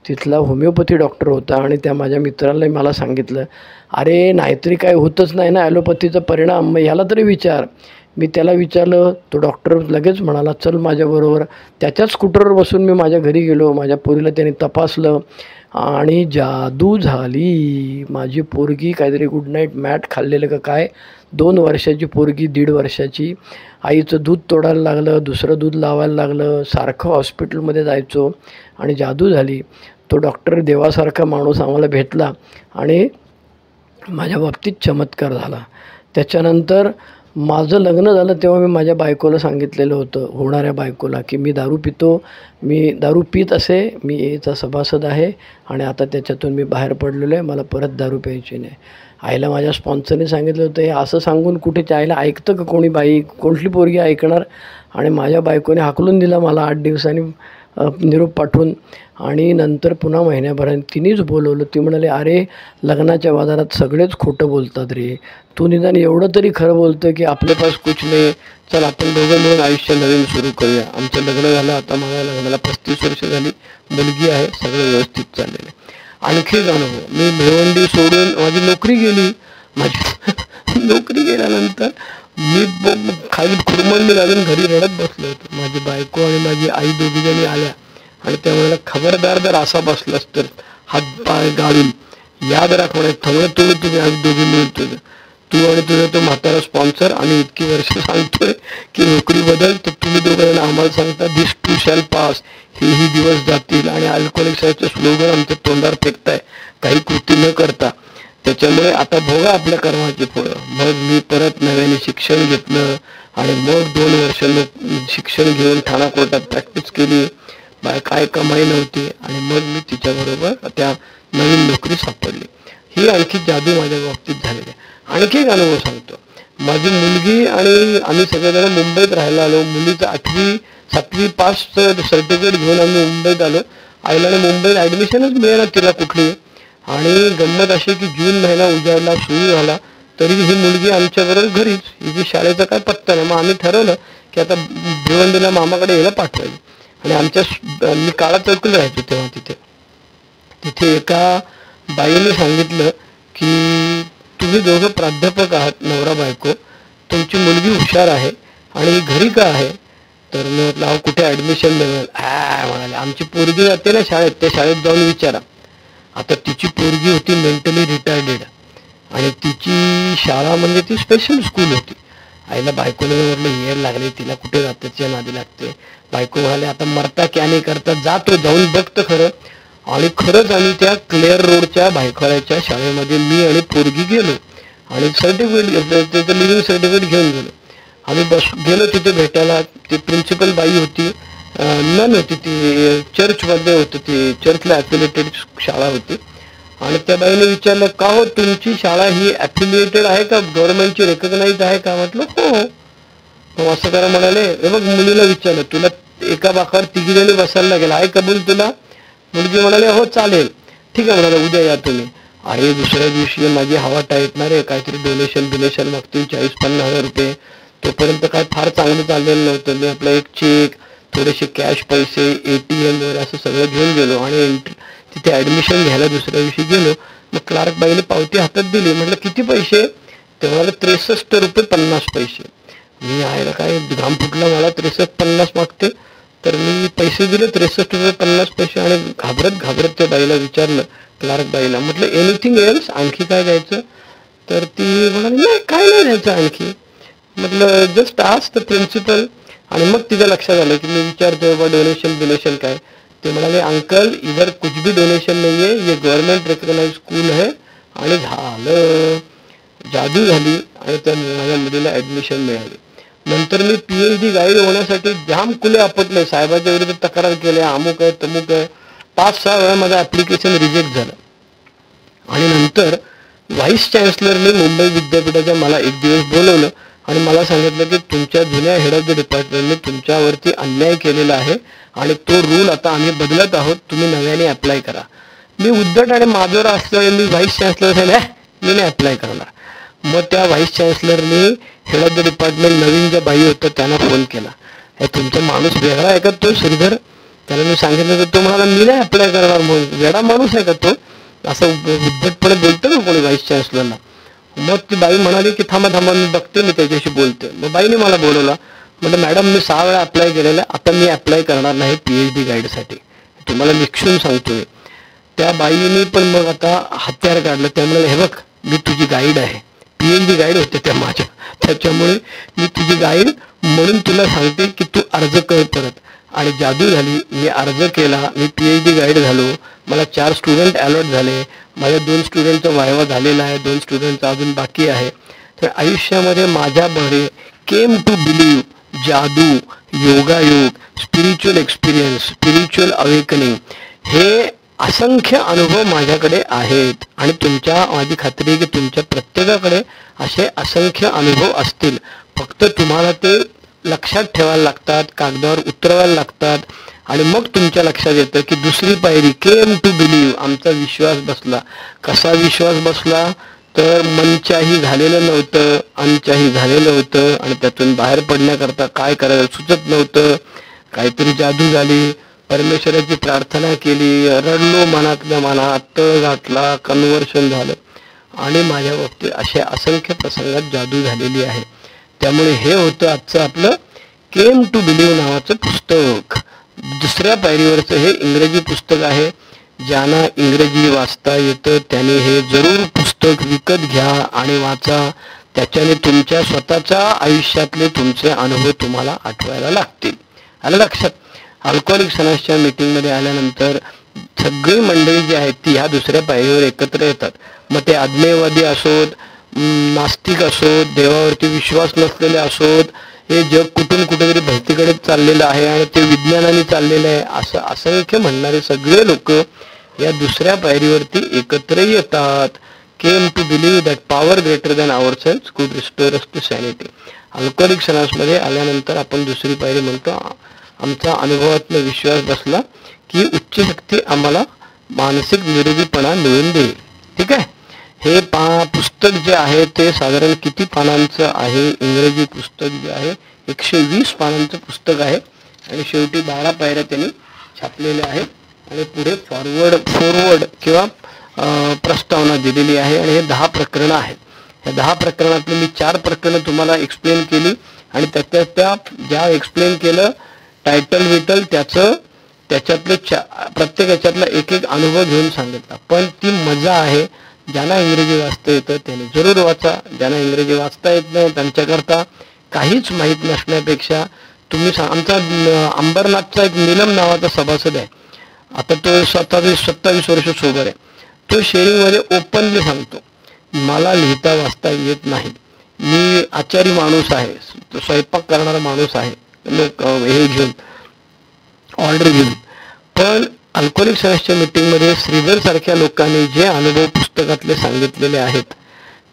तिथला होमिओपॅथी डॉक्टर होता आणि त्या माझ्या मित्राला मला सांगितलं, अरे नाहीतरी काय होतच नाही ना ॲलोपॅथीचा परिणाम, मग ह्याला तरी विचार. मी त्याला विचारलं, तो डॉक्टर लगेच म्हणाला चल माझ्याबरोबर. त्याच्याच स्कूटरवर बसून मी माझ्या घरी गेलो. माझ्या पोरीला त्याने तपासलं आणि जादू झाली. माझी पोरगी काहीतरी गुड नाईट मॅट खाल्लेलं का काय, 2 वर्षाची पोरगी, 1.5 वर्षाची, आईचं दूध तोडायला लागलं, दुसरं दूध लावायला लागलं, सारखं हॉस्पिटलमध्ये जायचो आणि जादू झाली. तो डॉक्टर देवासारखा माणूस आम्हाला भेटला आणि माझ्या बाबतीत चमत्कार झाला. त्याच्यानंतर माझं लग्न झालं तेव्हा मी माझ्या बायकोला सांगितलेलं होतं, होणाऱ्या बायकोला, की मी दारू पितो, मी दारू पीत असे, मी याचा सभासद आहे आणि आता त्याच्यातून मी बाहेर पडलेलो आहे, मला परत दारू प्यायची नाही. आईला माझ्या स्पॉन्सरने सांगितलं होतं, हे असं सांगून कुठे आईला ऐकतं का कोणी? बाई कोणती पोरगी ऐकणार? आणि माझ्या बायकोने हाकलून दिला मला 8 दिवसांनी निरोप पाठवून. आणि नंतर पुन्हा महिन्याभराने तिनेच बोलवलं. ती म्हणाले, अरे लग्नाच्या बाजारात सगळेच खोटं बोलतात रे, तू निदान एवढं तरी खरं बोलतं की आपले पास कुछ नाही, चल आपण दोघं मिळून आयुष्य नवीन सुरू करूया. आमचं लग्न झालं, आता माझ्या लग्नाला 35 वर्ष झाली, मुलगी आहे, सगळं व्यवस्थित चाललेलं आहे. आणखी अनुभव, मी भिवंडी सोडून माझी नोकरी गेली. माझी नोकरी गेल्यानंतर मी खाली खुरमंडी लागून घरी रडत बसलो होतो. माझी बायको आणि माझी आई दोघीजणी आल्या आणि त्या म्हणाला, खबरदार जर असा बसलास तर हात पाय गाळून याद राख म्हणे, थोडं तुम्ही आज दोघी मिळून तुझं, तू आणि तुझा तो म्हातारा स्पॉन्सर आणि इतकी वर्ष सांगतोय की नोकरी बदल, तर तुम्ही दोघं आम्हाला सांगता दिस टू शॅल पास, हेही दिवस जातील. आणि अल्कोहोलिक्सचं स्लोगन आमच्या तोंडावर फेकताय काही कृती न करता. त्याच्यामुळे आता भोगा आपल्या कर्माची फळं. मग मी परत नव्याने शिक्षण घेतलं आणि मग 2 वर्ष शिक्षण घेऊन ठाणा कोर्टात प्रॅक्टिस केली. काय कमाई नव्हती आणि मग मी तिच्याबरोबर त्या नवीन नोकरी सापडली. ही आणखी जादू माझ्या बाबतीत झालेली आहे. आणखी एक अनुभव सांगतो. माझी मुलगी आणि आम्ही सगळेजण मुंबईत राहायला आलो. मुलीचं 8वी 7वी पास सर्टिफिकेट घेऊन आम्ही मुंबईत आलो. आईला मुंबईत ॲडमिशनच मिळेना तिला कुठली. आणि गंमत अशी की जून महिना उजाडला, सुरू झाला, तरी ही मुलगी आमच्याबरोबर घरीच, हिची शाळेचा काय पत्ता नाही. मग आम्ही ठरवलं की आता भिवंडीला मामाकडे यायला पाठवायचं. आणि मी काळा चौकीला राहायचो तेव्हा तिथे एका बाईने सांगितलं की तुम्ही दोघं प्राध्यापक आहात, नवरा बायको, तुमची मुलगी हुशार आहे आणि घरी का आहे? तर मी म्हटलं, अहो कुठे ॲडमिशन मिळेल? म्हणाले, आमची पोरगी जाते ना शाळेत, त्या शाळेत जाऊन विचारा. आता तिची पोरगी होती मेंटली रिटायर्डेड आणि तिची शाळा म्हणजे ती स्पेशल स्कूल होती. आईला बायकोला म्हटलं येर लागले, तिला कुठे जाते, तिच्या नादी लागते. बायको म्हणाले, आता मरता क्या नाही करता, जातो जाऊन बघतं खरं. आणि खरंच आम्ही त्या क्लेअर रोडच्या भायखळ्याच्या शाळेमध्ये मी आणि पोरगी गेलो आणि सर्टिफिकेट घेतलं, त्याचं लिव्हिंग सर्टिफिकेट घेऊन गेलो. आम्ही गेलो तिथे भेटायला. ती प्रिन्सिपल बाई होती, नन होती, ती चर्चमध्ये होती, ती चर्चला ॲफिलिएटेड शाळा होती. आणि त्या बाईने विचारलं, का हो तुमची शाळा ही ॲफिलिएटेड आहे का, गव्हर्नमेंटची रेकग्नाइज आहे का? म्हटलं हो. मग असं करा म्हणाले. हे बघ मुलीला विचारलं, तुला एका बाकावर तिघी जणी बसायला लागेल, आहे कबूल तुला? मुलगी म्हणाले हो चालेल. ठीक आहे म्हणाले, उद्या या तुम्ही. अरे दुसऱ्या दिवशी माझी हवा टाईटणार आहे, काहीतरी डोनेशन मागतील 40-50 हजार रुपये. तोपर्यंत काय फार चांगलं चाललेलं नव्हतं. मी आपला एक चेक, थोडेसे कॅश पैसे, ATM वगैरे असं सगळं घेऊन गेलो आणि तिथे ॲडमिशन घ्यायला दुसऱ्या दिवशी गेलो. मग क्लार्क बाईने पावती हातात दिली. म्हटलं किती पैसे? ते म्हणाले 63 रुपये 50 पैसे. मी आहे काय घाम फुटला मला, 63-50 मागते. तर मी पैसे दिले 63 रुपये 50 पैसे आणि घाबरत त्या बाईला विचारलं, क्लार्क बाईला, म्हटलं एनिथिंग एल्स, आणखी काय द्यायचं? तर ती म्हणाली नाही काय नाही द्यायचं आणखी. म्हटलं जस्ट आस्क द प्रिन्सिपल. आणि मग तिच्या लक्षात आलं की मी विचारतो बाबा डोनेशन काय. ते म्हणाले अंकल इधर कुछ भी डोनेशन नहीं है, ये गव्हर्नमेंट रिकग्नाइज स्कूल है. आणि झालं, जादू झाली आणि त्या माझ्या मुलीला ॲडमिशन मिळाली. नंतर मी PhD गाईड होण्यासाठी जाम कुले आपटले, साहेबाच्या विरुद्ध तक्रार केल्या, अमुक आहे तमुक आहे. 5-6 वेळा माझं ॲप्लिकेशन रिजेक्ट झालं. आणि नंतर व्हाईस चान्सलरने मुंबई विद्यापीठाच्या मला एक दिवस बोलवलं आणि मला सांगितलं की तुमच्या जुन्या हेड ऑफ द डिपार्टमेंटने तुमच्यावरती अन्याय केलेला आहे आणि तो रूल आता आम्ही बदलत आहोत, तुम्ही नव्याने अप्लाय करा. मी उद्धट आणि माजोरा असल्यामुळे मी व्हाईस चान्सलर सांगितलं मी नाही अप्लाय करणार. मग त्या व्हाईस चान्सलरनी हेड ऑफ द डिपार्टमेंट नवीन ज्या बाई होतं त्यांना फोन केला, हे तुमचा माणूस वेगळा आहे का तो श्रीधर? त्याला मी सांगितलं तर तो म्हणाला मी नाही अप्लाय करणार. मग वेडा माणूस आहे का तो? असं उद्धटपणे बोलतो ना कोणी व्हाईस चान्सलरला. मग ती बाई म्हणाली की थांबा मी बघते, मी त्याच्याशी बोलते. मग बाईने मला बोलवला. म्हटलं मॅडम मी 6 वेळा अप्लाय केलेलं आहे, आता मी अप्लाय करणार नाही PhD गाईडसाठी, तुम्हाला निक्षून सांगतोय. त्या बाईने पण मग आता हत्यार काढलं. त्यामुळे हे बघ मी तुझी गाईड आहे, PhD गाईड होते त्या माझ्या, त्याच्यामुळे मी तुझी गाईड म्हणून तुला सांगते की तू अर्ज कर परत. आणि जादू झाली. मी अर्ज केला, मी PhD गाईड झालो. मला 4 स्टुडंट अलॉट झाले. माझ्या 2 स्टुडंटचा वायवा झालेला आहे, 2 स्टुडंटचा अजून बाकी आहे. तर आयुष्यामध्ये माझ्या बरे केम टू बिलीव्ह, जादू, योगायोग, स्पिरिच्युअल एक्सपिरियन्स, स्पिरिच्युअल अवेकनिंग, हे असंख्य अनुभव माझ्याकडे आहेत. आणि माझी खात्री आहे की तुमच्या प्रत्येकाकडे असे असंख्य अनुभव असतील. फक्त तुम्हाला ते लक्षात ठेवायला लागतात, कागदावर उतरवायला लागतात. आणि मग तुमच्या लक्षात येतं की दुसरी पायरी केम टू बिलीव्ह, आमचा विश्वास बसला. कसा विश्वास बसला? तर मनच्याही झालेलं नव्हतं, अनच्याही झालेलं होतं आणि त्यातून बाहेर पडण्याकरता काय करायला सुचत नव्हतं. काहीतरी जादू झाली, परमेश्वराची प्रार्थना केली, रडलो मनातल्या मनात, तळ घातला, कन्व्हर्शन झालं. आणि माझ्या बाबतीत अशा असंख्य प्रसंगात जादू झालेली आहे. त्यामुळे हे होतं आजचं आपलं केम टू बिलीव्ह नावाचं पुस्तक. दुसऱ्या पायरीवरचं हे इंग्रजी पुस्तक आहे. ज्यांना इंग्रजी वाचता येतं त्यांनी हे जरूर पुस्तक विकत घ्या आणि वाचा. त्याच्याने तुमच्या स्वतःच्या आयुष्यातले तुमचे अनुभव तुम्हाला आठवायला लागतील. आलं लक्षात? अल्कोहोलिक्स अनॉनिमसच्या मीटिंगमध्ये आल्यानंतर सगळी मंडळी जी आहेत ती ह्या दुसऱ्या पायरीवर एकत्र येतात. मग ते आज्ञेयवादी असोत, नास्तिक असोत, देवावरती विश्वास नसलेले असोत, हे जग कुठून कुठेतरी भरतीकडे चाललेलं आहे आणि ते विज्ञानाने चाललेलं आहे असं असंख्य म्हणणारे सगळे लोक या दुसऱ्या पायरीवरती एकत्र येतात. Came to believe that power greater than ourselves could restore us to sanity. Alcoholics अनॉनिमसमध्ये आल्यानंतर आपण दुसरी पायरी म्हणतो आमचा अनुभवातला विश्वास बसला की उच्च शक्ती आम्हाला मानसिक निरोगीपणा मिळवून देईल. ठीक आहे. हे पुस्तक जे आहे ते साधारण किती पानांचं आहे? इंग्रजी पुस्तक जे आहे 120 पानांचं पुस्तक आहे आणि शेवटी 12 पायऱ्या त्यांनी छापलेल्या आहेत आणि पुढे फॉरवर्ड किंवा प्रस्तावना दिलेली आहे. आणि हे 10 प्रकरणं आहेत. या 10 प्रकरणातले मी 4 प्रकरणं तुम्हाला एक्सप्लेन केली आणि त्या ज्या एक्सप्लेन केलं टायटल विटल त्याच्यातले प्रत्येक याच्यातला एक अनुभव घेऊन सांगितला. पण ती मजा आहे. ज्यांना इंग्रजी वाचता येतं त्यांनी जरूर वाचा. ज्यांना इंग्रजी वाचता येत नाही त्यांच्याकरता काहीच माहीत नसण्यापेक्षा तुम्ही आमचा अंबरनाथचा एक नीलम नावाचा सभासद आहे. आता तो 27 वर्ष सोबर आहे. तो शेअरिंगमध्ये ओपनली सांगतो मला लिहिता वाचता येत नाही. मी आचारी माणूस आहे, स्वयंपाक करणारा माणूस आहे, लोक हे घेऊन ऑर्डर घेऊन. पण अल्कोहोलिक अनॉनिमसच्या मीटिंगमध्ये श्रीधर सारख्या लोकांनी जे अनुभव पुस्तकातले सांगितलेले आहेत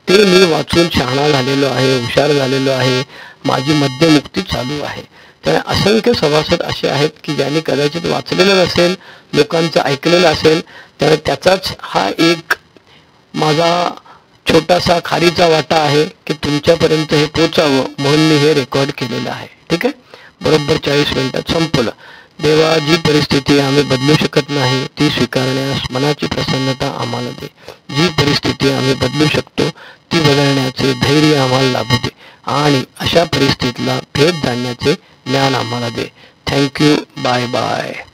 ते मी वाचून शहाणा झालेलो आहे, हुशार झालेलो आहे, माझी मद्यमुक्ती चालू आहे. तर असंख्य सभासद असे आहेत की ज्यांनी कदाचित वाचलेलं नसेल, लोकांचं ऐकलेलं असेल, तर त्याचाच हा एक माझा छोटासा खारीचा वाटा आहे की तुमच्यापर्यंत हे पोचावं म्हणून मी हे रेकॉर्ड केलेलं आहे. ठीक आहे. बरोबर 40 मिनिटात संपलं. देवा, जी परिस्थिती आम्ही बदलू शकत नाही ती स्वीकारण्यास मनाची प्रसन्नता आम्हाला दे. जी परिस्थिती आम्ही बदलू शकतो ती बदलण्याचे धैर्य आम्हाला लाभू दे आणि अशा परिस्थितीला भेट जाण्याचे ज्ञान आम्हाला दे. थँक्यू. Bye bye.